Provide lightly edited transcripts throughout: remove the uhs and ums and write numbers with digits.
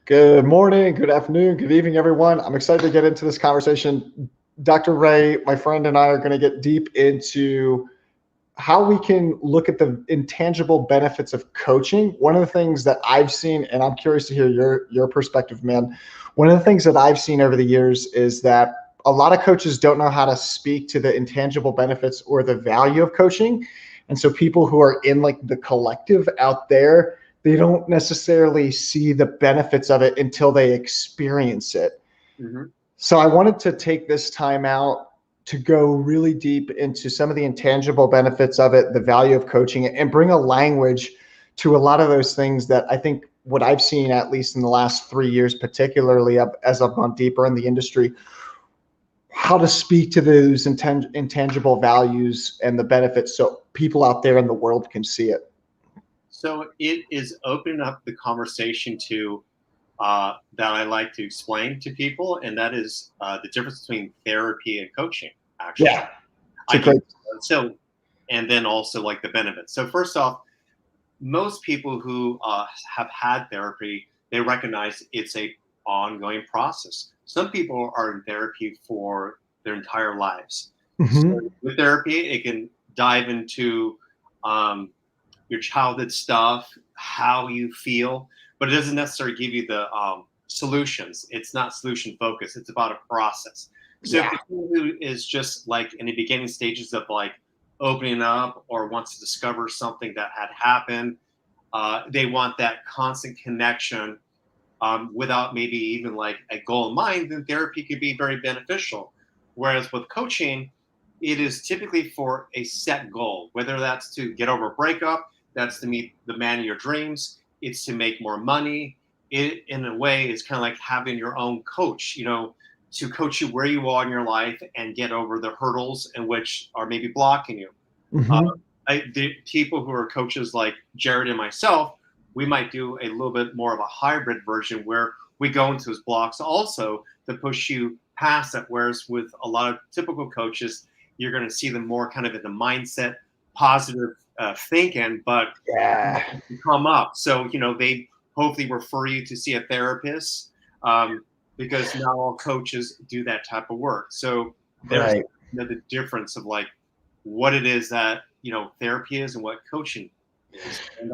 Good morning, good afternoon, good evening, everyone. I'm excited to get into this conversation. Dr. Ray, my friend, and I are going to get deep into how we can look at the intangible benefits of coaching. One of the things that I've seen, and I'm curious to hear your perspective, man. One of the things that I've seen over the years is that a lot of coaches don't know how to speak to the intangible benefits or the value of coaching. And so people who are in like the collective out there, they don't necessarily see the benefits of it until they experience it. Mm-hmm. So I wanted to take this time out to go really deep into some of the intangible benefits of it, the value of coaching, and bring a language to a lot of those things that I think what I've seen, at least in the last 3 years, particularly as I've gone deeper in the industry, how to speak to those intangible values and the benefits so people out there in the world can see it. So it is opening up the conversation to that I like to explain to people, and that is the difference between therapy and coaching. Actually, Yeah, it's a I do great. so, and then also like the benefits. So first off, most people who have had therapy, they recognize it's a ongoing process. Some people are in therapy for their entire lives. So Mm-hmm. with therapy, it can dive into um, your childhood stuff, how you feel, but it doesn't necessarily give you the solutions. It's not solution focused. It's about a process. So if Yeah. you're someone who is just like in the beginning stages of like opening up or wants to discover something that had happened, they want that constant connection without maybe even like a goal in mind, then therapy could be very beneficial. Whereas with coaching, it is typically for a set goal, whether that's to get over a breakup, that's to meet the man of your dreams, it's to make more money. It, in a way, is kind of like having your own coach, to coach you where you are in your life and get over the hurdles in which are maybe blocking you. Uh, Mm-hmm. the people who are coaches like Jared and myself, we might do a little bit more of a hybrid version where we go into those blocks also to push you past that. Whereas with a lot of typical coaches, you're going to see them more kind of in the mindset, positive thinking, but Yeah. come up. So, they hopefully refer you to see a therapist because not all coaches do that type of work. So there's Right. the difference of like what it is that therapy is and what coaching is. And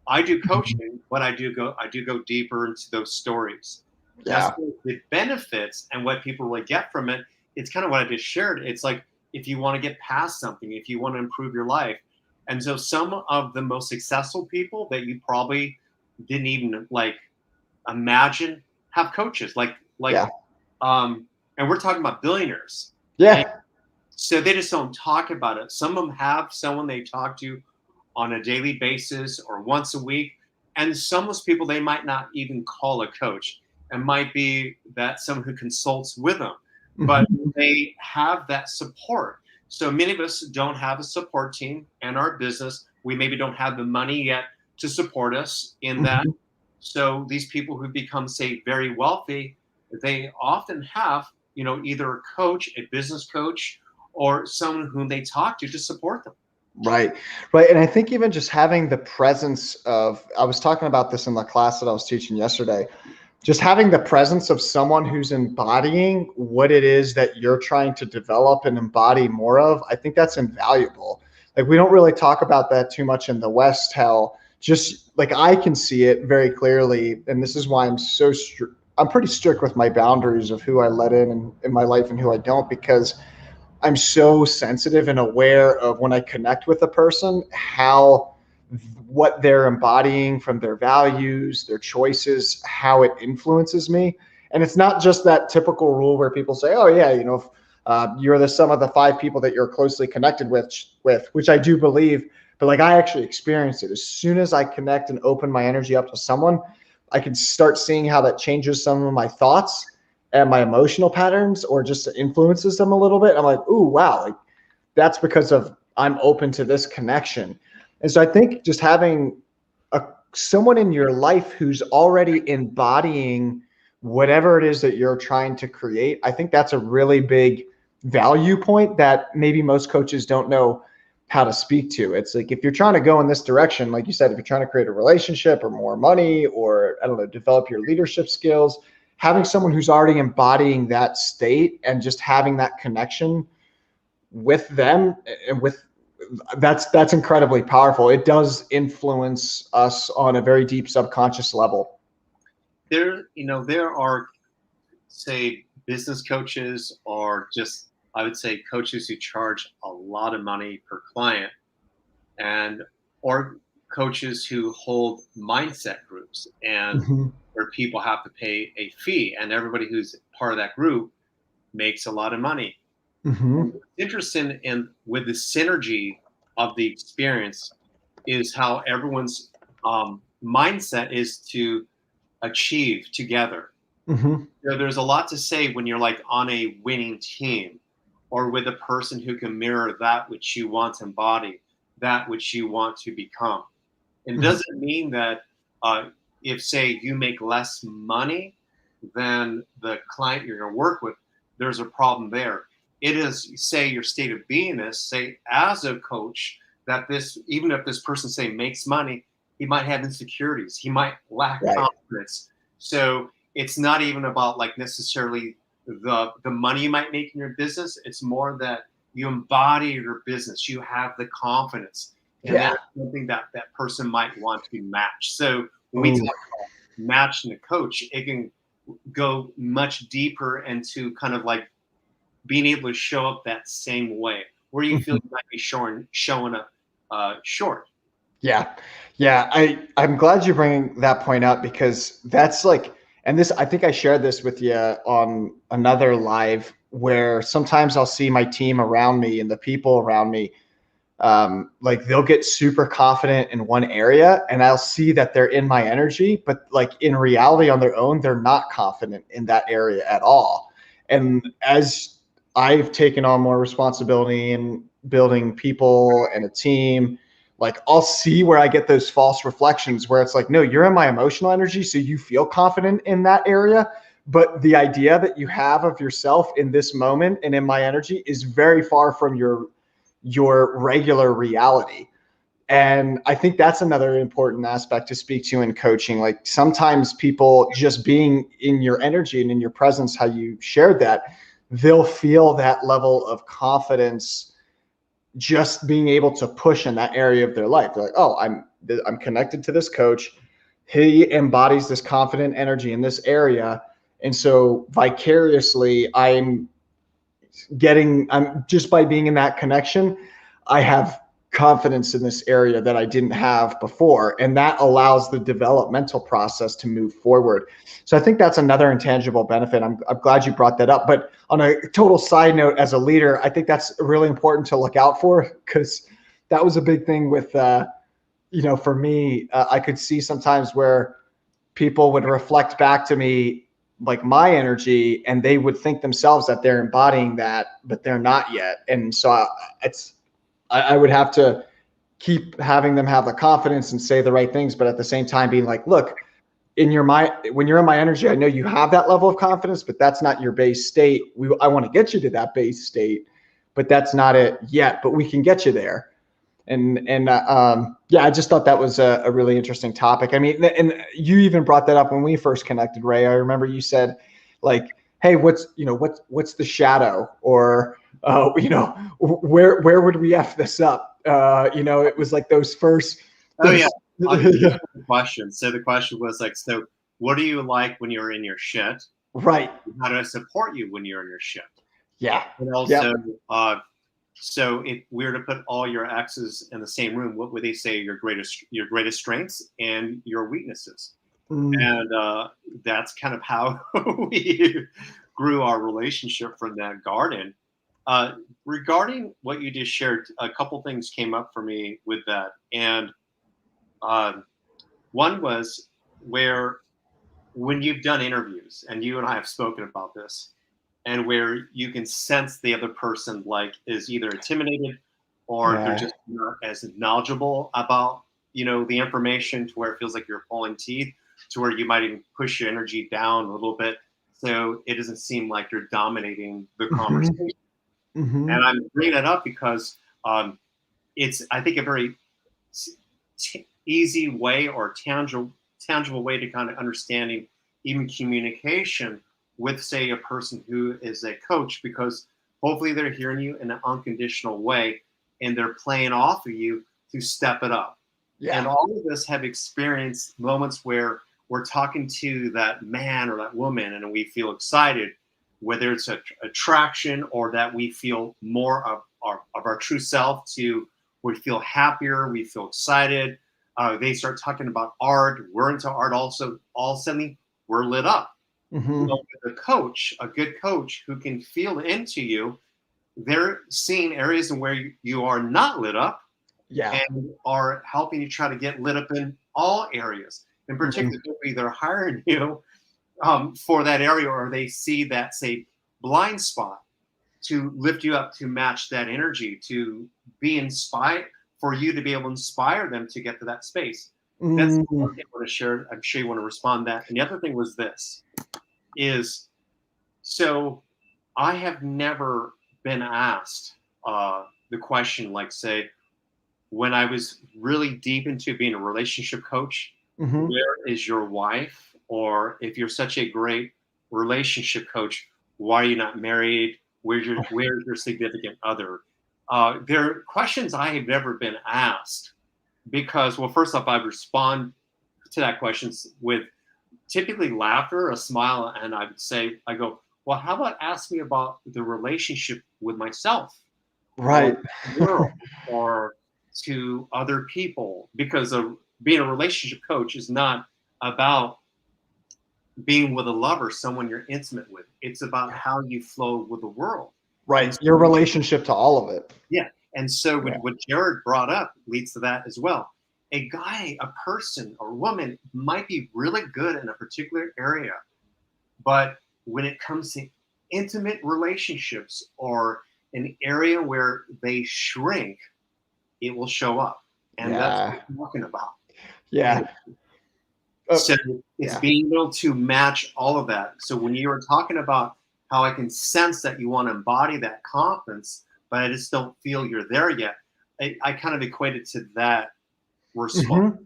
I do coaching, but I do go deeper into those stories. As Yeah. for the benefits and what people really get from it, it's kind of what I just shared. It's like if you want to get past something, if you want to improve your life. And so some of the most successful people that you probably didn't even like imagine have coaches Yeah. um and we're talking about billionaires. Yeah. So they just don't talk about it. Some of them have someone they talk to on a daily basis or once a week. And some of those people they might not even call a coach. It might be that someone who consults with them, but Mm-hmm. they have that support. So many of us don't have a support team in our business. We maybe don't have the money yet to support us in that. Mm-hmm. So these people who become, say, very wealthy, they often have, either a coach, a business coach, or someone whom they talk to support them. Right. Right. And I think even just having the presence of, I was talking about this in the class that I was teaching yesterday, just having the presence of someone who's embodying what it is that you're trying to develop and embody more of, I think that's invaluable. Like we don't really talk about that too much in the West, how just like I can see it very clearly. And this is why I'm pretty strict with my boundaries of who I let in my life and who I don't, because I'm so sensitive and aware of when I connect with a person, how what they're embodying from their values, their choices, how it influences me. And it's not just that typical rule where people say, "Oh yeah, you're the sum of the five people that you're closely connected with," which I do believe. But like I actually experienced it. As soon as I connect and open my energy up to someone, I can start seeing how that changes some of my thoughts and my emotional patterns or just influences them a little bit. I'm like, ooh, wow, like that's because of I'm open to this connection. And so I think just having someone in your life who's already embodying whatever it is that you're trying to create, I think that's a really big value point that maybe most coaches don't know how to speak to. It's like, if you're trying to go in this direction, like you said, if you're trying to create a relationship or more money, or I don't know, develop your leadership skills, having someone who's already embodying that state and just having that connection with them and with that's incredibly powerful. It does influence us on a very deep subconscious level. There are, say, business coaches, or just, I would say, coaches who charge a lot of money per client, and or coaches who hold mindset groups, and Mm-hmm. where people have to pay a fee, and everybody who's part of that group makes a lot of money. Mm-hmm. And what's interesting in with the synergy of the experience is how everyone's mindset is to achieve together. Mm-hmm. There's a lot to say when you're like on a winning team, or with a person who can mirror that which you want to embody, that which you want to become. It Mm-hmm. doesn't mean that if, say, you make less money than the client you're going to work with, there's a problem there. It is, say, your state of beingness, say, as a coach, that this, even if this person, say, makes money, he might have insecurities. He might lack Right. confidence. So it's not even about like necessarily the money you might make in your business. It's more that you embody your business. You have the confidence, and Yeah. that's something that that person might want to match. So when we Ooh. talk about matching a coach, it can go much deeper into kind of like being able to show up that same way, where you feel Mhm. you might be showing up short. Yeah. Yeah. I'm glad you're bringing that point up, because that's like, and this, I think I shared this with you on another live, where sometimes I'll see my team around me and the people around me, like they'll get super confident in one area, and I'll see that they're in my energy, but like in reality on their own, they're not confident in that area at all. And as I've taken on more responsibility in building people and a team, like I'll see where I get those false reflections where it's like, no, you're in my emotional energy, so you feel confident in that area. But the idea that you have of yourself in this moment and in my energy is very far from your regular reality. And I think that's another important aspect to speak to in coaching. Like sometimes people just being in your energy and in your presence, how you shared that, they'll feel that level of confidence just being able to push in that area of their life. They're like, oh, I'm connected to this coach. He embodies this confident energy in this area. And so vicariously, I'm just by being in that connection, I have confidence in this area that I didn't have before. And that allows the developmental process to move forward. So I think that's another intangible benefit. I'm glad you brought that up. But on a total side note, as a leader, I think that's really important to look out for, because that was a big thing with, for me, I could see sometimes where people would reflect back to me like my energy, and they would think themselves that they're embodying that, but they're not yet. And so I would have to keep having them have the confidence and say the right things, but at the same time being like, look, in your mind, when you're in my energy, I know you have that level of confidence, but that's not your base state. I want to get you to that base state, but that's not it yet, but we can get you there. And yeah, I just thought that was a really interesting topic. I mean, and you even brought that up when we first connected, Ray. I remember you said, like, hey, what's the shadow, or where would we f this up? It was like those first. Oh yeah, I'll give you Yeah. the question. So the question was like, so what do you like when you're in your shit? Right. How do I support you when you're in your shit? Yeah. And Yep. also, so if we were to put all your exes in the same room, what would they say your greatest strengths and your weaknesses? Mm. And that's kind of how we grew our relationship from that garden. Regarding what you just shared, a couple things came up for me with that, and um, one was where when you've done interviews, and you and I have spoken about this, and where you can sense the other person like is either intimidated, or they're Yeah. just not as knowledgeable about the information, to where it feels like you're pulling teeth, to where you might even push your energy down a little bit, so it doesn't seem like you're dominating the Mm-hmm. conversation. Mm-hmm. And I'm bringing that up because um, it's, I think, a very easy way or tangible way to kind of understanding even communication with, say, a person who is a coach, because hopefully they're hearing you in an unconditional way and they're playing off of you to step it up. Yeah. And all of us have experienced moments where we're talking to that man or that woman and we feel excited, whether it's attraction or that we feel more of our true self, to we feel happier, we feel excited. They start talking about art. We're into art also. All of a sudden, we're lit up. Mm-hmm. A coach, a good coach who can feel into you, they're seeing areas in where you are not lit up, Yeah. and are helping you try to get lit up in all areas. In particular, mm-hmm. They're hiring you for that area, or they see that, say, blind spot to lift you up, to match that energy, to be inspired, for you to be able to inspire them to get to that space. That's one thing I want to share. I'm sure you want to respond to that. And the other thing was this, is, so I have never been asked the question, like, say, when I was really deep into being a relationship coach, mm-hmm. where is your wife? Or if you're such a great relationship coach, why are you not married? Where's your significant other? There are questions I have never been asked, because, well, first off, I respond to that question with typically laughter, a smile, and I would say, I go, well, how about ask me about the relationship with myself, right, world, or to other people, because being a relationship coach is not about being with a lover, someone you're intimate with. It's about how you flow with the world. Right. So, your relationship to all of it. Yeah. And so what Jared brought up leads to that as well. A guy, a person, or woman might be really good in a particular area, but when it comes to intimate relationships or an area where they shrink, it will show up. And that's what we're talking about. Yeah. So it's being able to match all of that. So when you were talking about how I can sense that you want to embody that confidence, but I just don't feel you're there yet, I kind of equated to that response.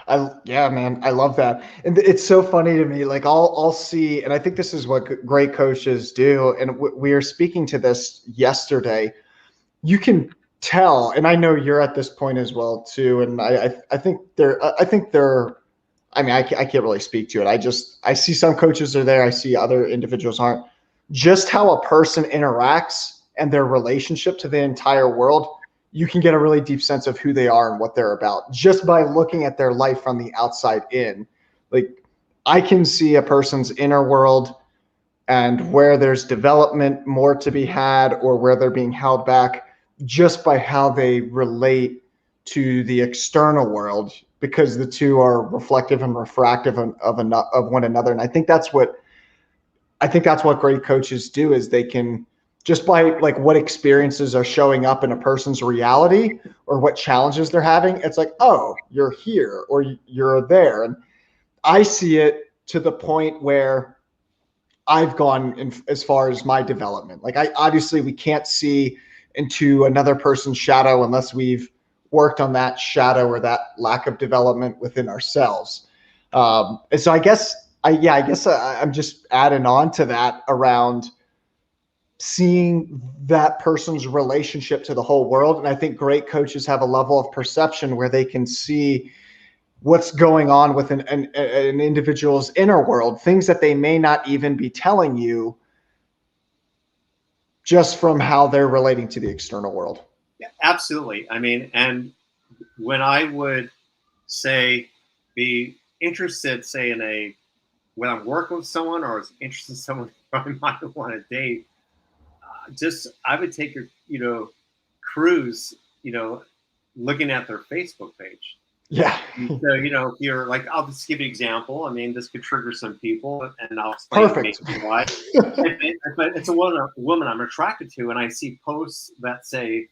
Mm-hmm. Man, I love that. And it's so funny to me. Like I'll see, and I think this is what great coaches do. And we were speaking to this yesterday. You can tell, and I know you're at this point as well too. And I think they're, I mean, I can't really speak to it. I see some coaches are there. I see other individuals aren't. Just how a person interacts and their relationship to the entire world, you can get a really deep sense of who they are and what they're about just by looking at their life from the outside in. Like I can see a person's inner world and where there's development more to be had or where they're being held back just by how they relate to the external world, because the two are reflective and refractive of one another. And I think that's what great coaches do, is they can, just by like what experiences are showing up in a person's reality or what challenges they're having, it's like, oh, you're here or you're there. And I see it to the point where I've gone as far as my development. Like obviously we can't see into another person's shadow unless we've worked on that shadow or that lack of development within ourselves. And so I guess I'm just adding on to that around seeing that person's relationship to the whole world. And I think great coaches have a level of perception where they can see what's going on with an individual's inner world, things that they may not even be telling you just from how they're relating to the external world. Yeah, absolutely. I mean, and when I would say be interested, say when I'm working with someone or is interested in someone I might want to date, I would take a, cruise, looking at their Facebook page. Yeah. So, if you're like, I'll just give you an example. I mean, this could trigger some people, and I'll explain why. But it's a woman I'm attracted to, and I see posts that say,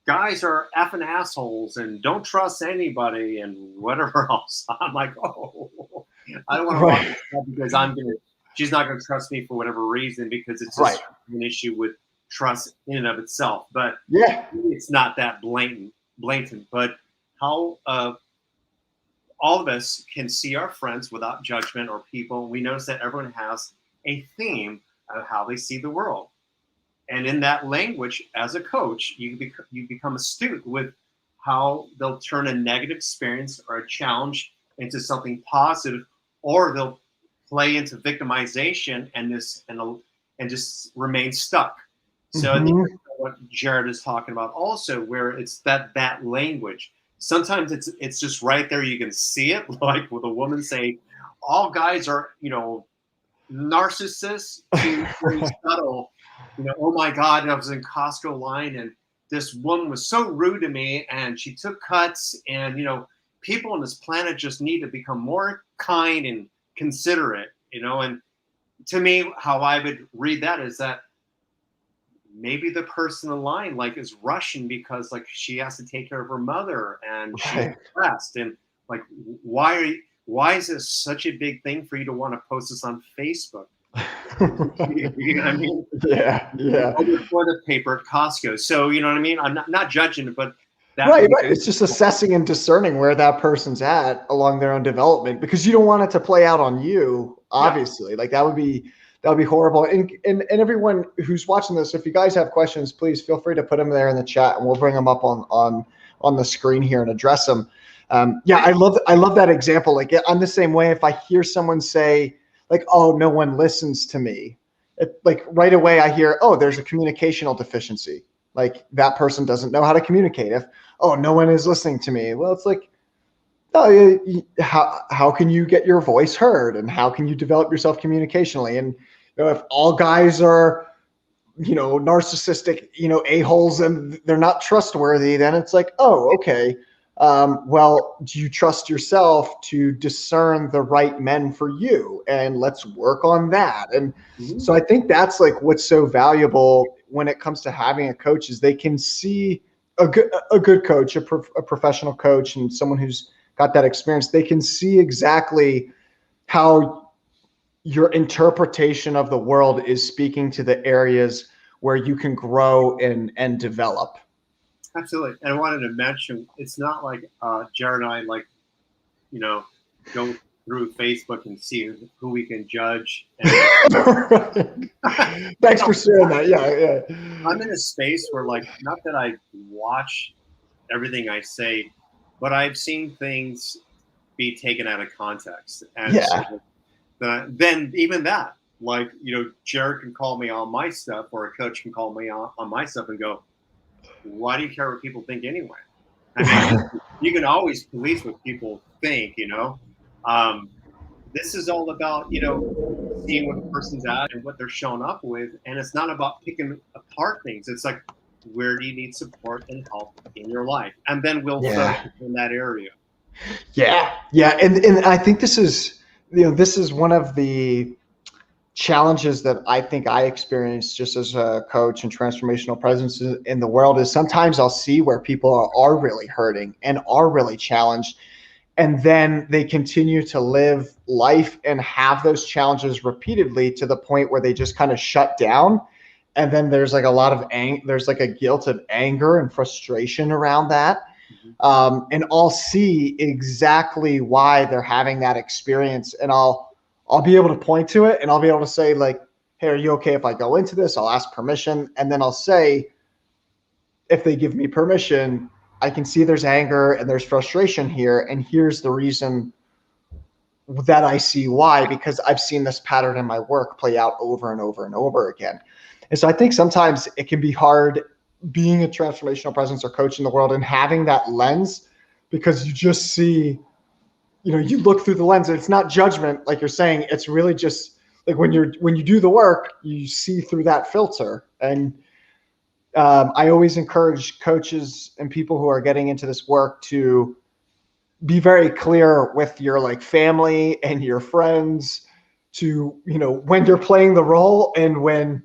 guys are effing assholes and don't trust anybody and whatever else. I'm like, oh, I don't want to watch this because she's not going to trust me for whatever reason, because it's just an issue with trust in and of itself, but Yeah. it's not that blatant. But how all of us can see our friends without judgment or people. We notice that everyone has a theme of how they see the world. And in that language, as a coach, you become astute with how they'll turn a negative experience or a challenge into something positive, or they'll play into victimization and just remain stuck. So I think that's what Jared is talking about also, where it's that language. Sometimes it's just right there. You can see it, like with a woman say, all guys are, narcissists, to very subtle, oh my God, I was in Costco line and this woman was so rude to me and she took cuts, and, people on this planet just need to become more kind and considerate, and to me, how I would read that is that maybe the person in line like is rushing because like she has to take care of her mother and she's stressed, and like why is this such a big thing for you to want to post this on Facebook? You know what I mean? Yeah. Toilet paper at Costco. So you know what I mean? I'm not judging it, but right. It's just assessing and discerning where that person's at along their own development, because you don't want it to play out on you, obviously. Yeah. Like that would be horrible. And everyone who's watching this, if you guys have questions, please feel free to put them there in the chat and we'll bring them up on the screen here and address them. I love that example. Like I'm the same way. If I hear someone say like, oh, no one listens to me, like right away I hear, oh, there's a communicational deficiency. Like that person doesn't know how to communicate. If, oh, no one is listening to me. Well, it's like, oh, how can you get your voice heard, and how can you develop yourself communicationally? And if all guys are, narcissistic, a-holes, and they're not trustworthy, then it's like, oh, okay. Well, do you trust yourself to discern the right men for you? And let's work on that. And so I think that's like what's so valuable when it comes to having a coach, is they can see a good coach, a professional coach, and someone who's got that experience. They can see exactly how your interpretation of the world is speaking to the areas where you can grow and develop. Absolutely. And I wanted to mention, it's not like Jared and I go through Facebook and see who we can judge. And Thanks for sharing that. Yeah. I'm in a space where not that I watch everything I say, but I've seen things be taken out of context. And so then even that, Jared can call me on my stuff, or a coach can call me on my stuff and go, why do you care what people think anyway? I mean, you can always police what people think, This is all about, seeing what the person's at and what they're showing up with. And it's not about picking apart things. It's like, where do you need support and help in your life? And then we'll focus in that area. Yeah. And I think this is one of the challenges that I think I experienced just as a coach and transformational presence in the world, is sometimes I'll see where people are really hurting and are really challenged, and then they continue to live life and have those challenges repeatedly to the point where they just kind of shut down. And then there's like a lot of there's like a guilt of anger and frustration around that. And I'll see exactly why they're having that experience, and I'll be able to point to it, and I'll be able to say like, hey, are you okay if I go into this? I'll ask permission. And then I'll say, if they give me permission, I can see there's anger and there's frustration here. And here's the reason that I see why, because I've seen this pattern in my work play out over and over and over again. And so I think sometimes it can be hard being a transformational presence or coach in the world and having that lens, because you just see, you look through the lens, and it's not judgment, like you're saying. It's really just like when you do the work, you see through that filter. And I always encourage coaches and people who are getting into this work to be very clear with your family and your friends to, when you're playing the role and when,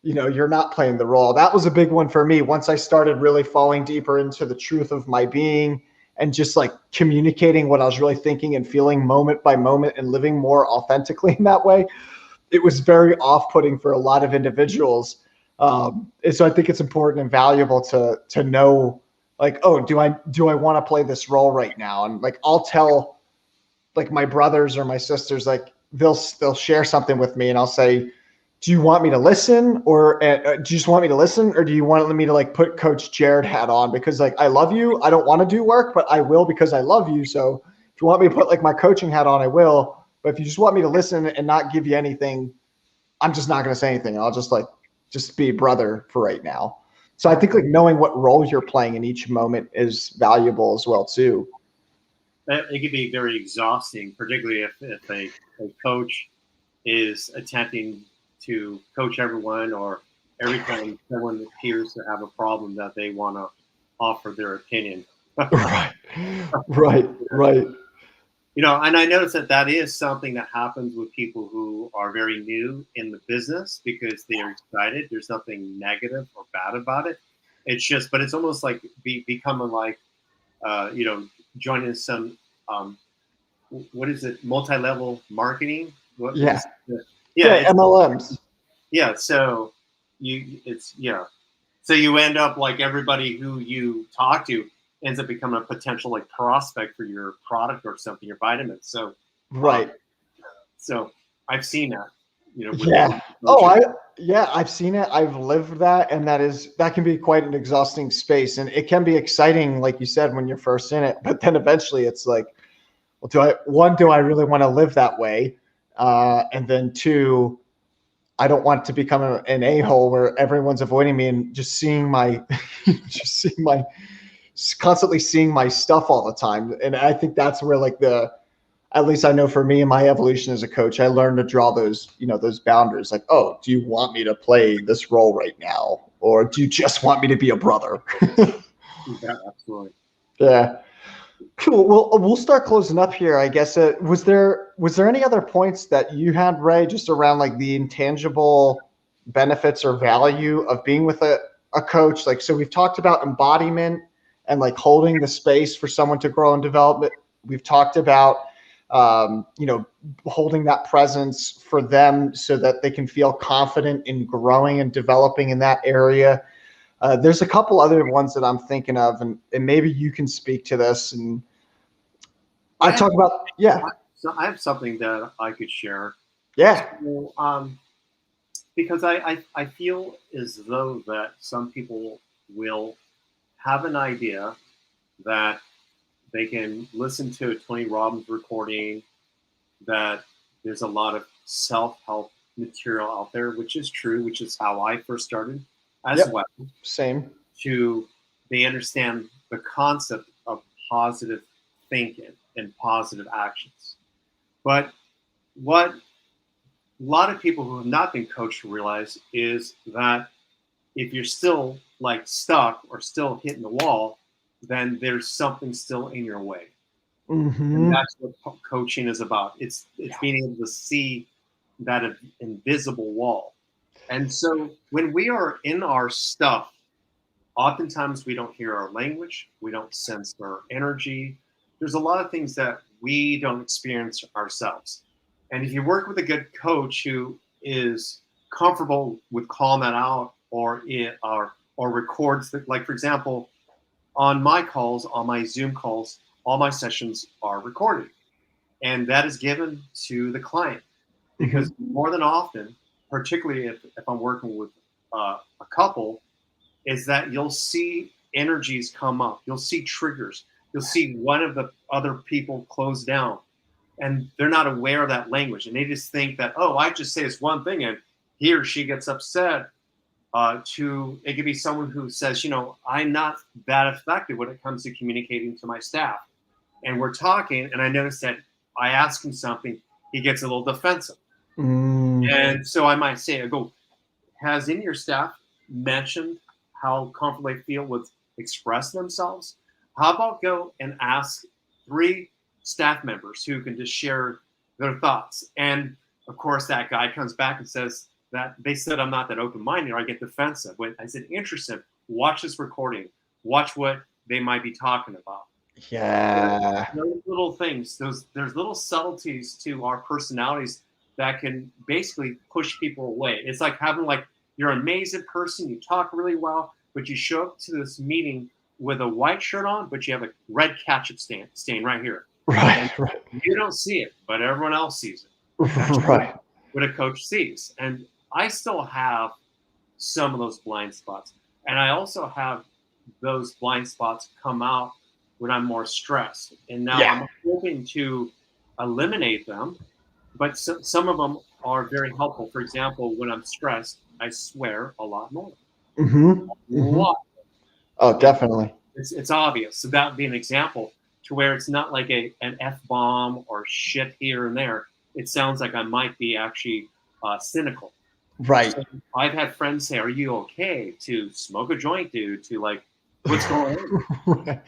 you're not playing the role. That was a big one for me. Once I started really falling deeper into the truth of my being and just communicating what I was really thinking and feeling moment by moment and living more authentically in that way, it was very off-putting for a lot of individuals. And so I think it's important and valuable to know, like, oh, do I want to play this role right now? And like, I'll tell like my brothers or my sisters, like they'll share something with me, and I'll say, do you want me to listen, or do you just want me to listen, or do you want me to like put Coach Jared hat on, because like I love you, I don't want to do work, but I will because I love you. So if you want me to put like my coaching hat on, I will. But if you just want me to listen and not give you anything, I'm just not going to say anything. I'll just be a brother for right now. So I think like knowing what role you're playing in each moment is valuable as well too. It can be very exhausting, particularly if a coach is attempting to coach everyone, or every time someone appears to have a problem that they want to offer their opinion. Right. You know, and I notice that is something that happens with people who are very new in the business, because they are excited. There's nothing negative or bad about it. It's just, but it's almost like becoming like, joining some, what is it? Multi-level marketing. Yeah. Yeah. MLMs. Yeah. So so you end up like everybody who you talk to ends up becoming a potential like prospect for your product or something, your vitamins. So, right. So I've seen that, Yeah. I've seen it. I've lived that. And that can be quite an exhausting space, and it can be exciting, like you said, when you're first in it, but then eventually it's like, well, do I really want to live that way? And then two, I don't want to become an a-hole where everyone's avoiding me and just constantly seeing my stuff all the time. And I think that's where like at least I know for me in my evolution as a coach, I learned to draw those boundaries. Like, oh, do you want me to play this role right now? Or do you just want me to be a brother? Yeah, absolutely. Yeah. Cool. Well, we'll start closing up here, I guess. Was there any other points that you had, Ray, just around like the intangible benefits or value of being with a coach? Like, so we've talked about embodiment and like holding the space for someone to grow and develop. We've talked about, holding that presence for them so that they can feel confident in growing and developing in that area. There's a couple other ones that I'm thinking of, and maybe you can speak to this. And So I have something that I could share. Yeah. So, because I feel as though that some people will have an idea that they can listen to a Tony Robbins recording, that there's a lot of self-help material out there, which is true, which is how I first started as well. Same. They understand the concept of positive thinking and positive actions. But what a lot of people who have not been coached realize is that if you're still like stuck or still hitting the wall, then there's something still in your way. Mm-hmm. And that's what coaching is about. It's being able to see that invisible wall. And so when we are in our stuff, oftentimes we don't hear our language, we don't sense our energy. There's a lot of things that we don't experience ourselves. And if you work with a good coach who is comfortable with calling that out, or records that, like for example, on my calls, on my Zoom calls, all my sessions are recorded, and that is given to the client, because more than often, particularly if I'm working with a couple, is that you'll see energies come up, you'll see triggers, you'll see one of the other people close down, and they're not aware of that language, and they just think that, oh, I just say this one thing and he or she gets upset. It could be someone who says, I'm not that effective when it comes to communicating to my staff. And we're talking, and I notice that I ask him something, he gets a little defensive. And so I might say, has any of your staff mentioned how comfortable they feel with expressing themselves? How about go and ask 3 staff members who can just share their thoughts? And of course, that guy comes back and says that they said I'm not that open-minded, or I get defensive. When I said, interesting, watch this recording, watch what they might be talking about. Yeah. Those little things, there's little subtleties to our personalities that can basically push people away. It's like having you're an amazing person, you talk really well, but you show up to this meeting with a white shirt on, but you have a red ketchup stain right here. And Right. Right. you don't see it, but everyone else sees it. That's Right. what a coach sees. And I still have some of those blind spots. And I also have those blind spots come out when I'm more stressed. And now Yeah. I'm hoping to eliminate them, but some of them are very helpful. For example, when I'm stressed, I swear a lot more. Mm-hmm. A Mm-hmm. lot. Oh, definitely. It's obvious. So that would be an example to where it's not like an F bomb or shit here and there. It sounds like I might be actually cynical. Right. So I've had friends say, "Are you okay to smoke a joint, dude? To like, what's going on?" Right.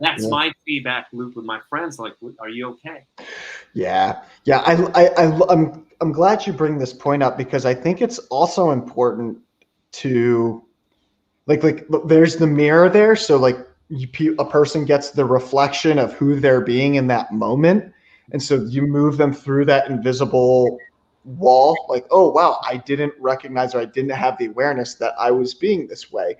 That's Yeah. my feedback loop with my friends. Like, are you okay? Yeah. Yeah. I'm glad you bring this point up because I think it's also important to like look, there's the mirror there. So like a person gets the reflection of who they're being in that moment. And so you move them through that invisible wall, like, oh, wow, I didn't recognize or I didn't have the awareness that I was being this way.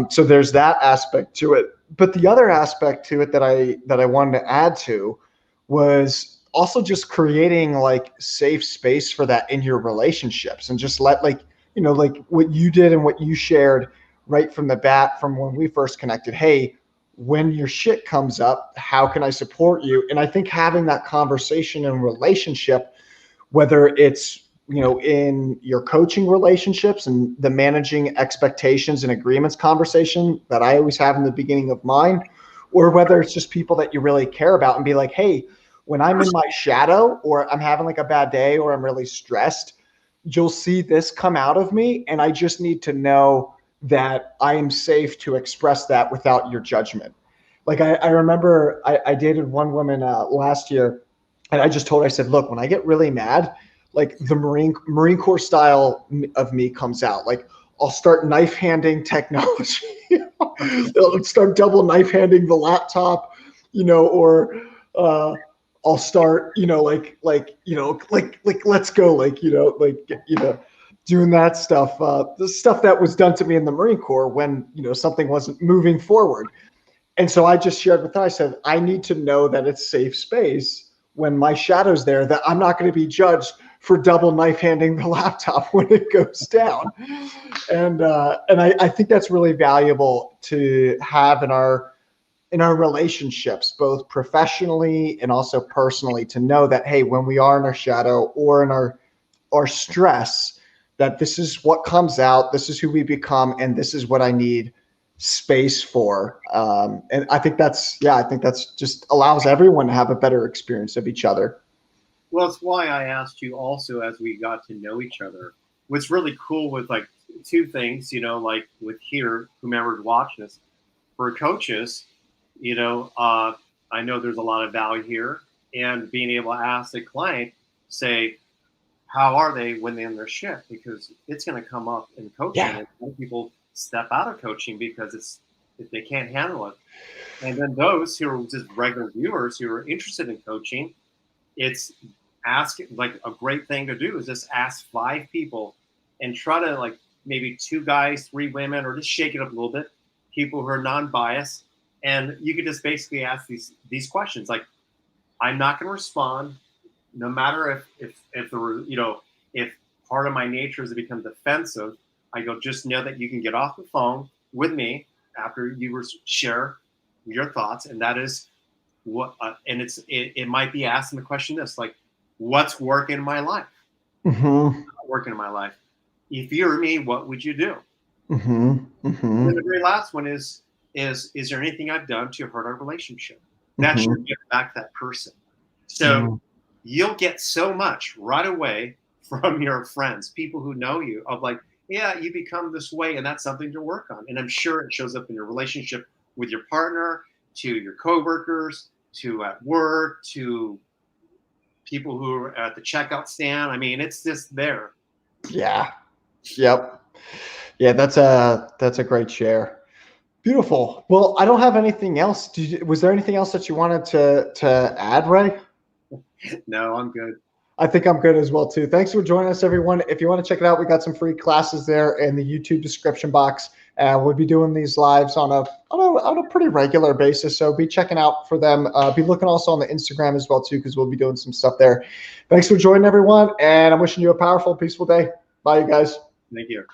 So there's that aspect to it. But the other aspect to it that I wanted to add to was also just creating like safe space for that in your relationships and just let like, like what you did and what you shared right from the bat from when we first connected. Hey, when your shit comes up, how can I support you? And I think having that conversation and relationship, whether it's in your coaching relationships and the managing expectations and agreements conversation that I always have in the beginning of mine, or whether it's just people that you really care about and be like, hey, when I'm in my shadow or I'm having like a bad day or I'm really stressed, you'll see this come out of me. And I just need to know that I am safe to express that without your judgment. Like I remember I dated one woman last year and I just told her, I said, look, when I get really mad, like the Marine Corps style of me comes out. Like I'll start knife handing technology. I'll start double knife handing the laptop, or I'll start, like let's go, doing that stuff. The stuff that was done to me in the Marine Corps when something wasn't moving forward. And so I just shared with her, I said, I need to know that it's safe space when my shadow's there, that I'm not going to be judged for double knife handing the laptop when it goes down. And I think that's really valuable to have in our relationships, both professionally and also personally, to know that, hey, when we are in our shadow or in our stress, that this is what comes out, this is who we become, and this is what I need space for. And I think that's just allows everyone to have a better experience of each other. Well, it's why I asked you also as we got to know each other. What's really cool with like two things, like with here, whomever's watching this, for coaches, I know there's a lot of value here, and being able to ask the client, say, how are they when they're in their shit? Because it's going to come up in coaching, and some people step out of coaching because if they can't handle it. And then those who are just regular viewers who are interested in coaching, it's like a great thing to do is just ask 5 people and try to like maybe 2 guys, 3 women, or just shake it up a little bit, people who are non-biased. And you could just basically ask these questions. Like, I'm not going to respond no matter if there were, if part of my nature is to become defensive. I go, just know that you can get off the phone with me after you share your thoughts. And that is what, and it might be asking the question this, like, what's working in my life? Mm-hmm. Not working in my life. If you were me, what would you do? Mm-hmm. Mm-hmm. And the very last one is there anything I've done to hurt our relationship? That's your gift back to that person. So you'll get so much right away from your friends, people who know you, of like, yeah, you become this way, and that's something to work on. And I'm sure it shows up in your relationship with your partner, to your coworkers, to at work, to people who are at the checkout stand. I mean, it's just there. Yeah. Yep. Yeah, that's a great share. Beautiful. Well, I don't have anything else. Was there anything else that you wanted to add, Ray? No, I'm good. I think I'm good as well too. Thanks for joining us, everyone. If you want to check it out, we got some free classes there in the YouTube description box. We'll be doing these lives on a pretty regular basis, so be checking out for them. Be looking also on the Instagram as well too, because we'll be doing some stuff there. Thanks for joining, everyone, and I'm wishing you a powerful, peaceful day. Bye, you guys. Thank you.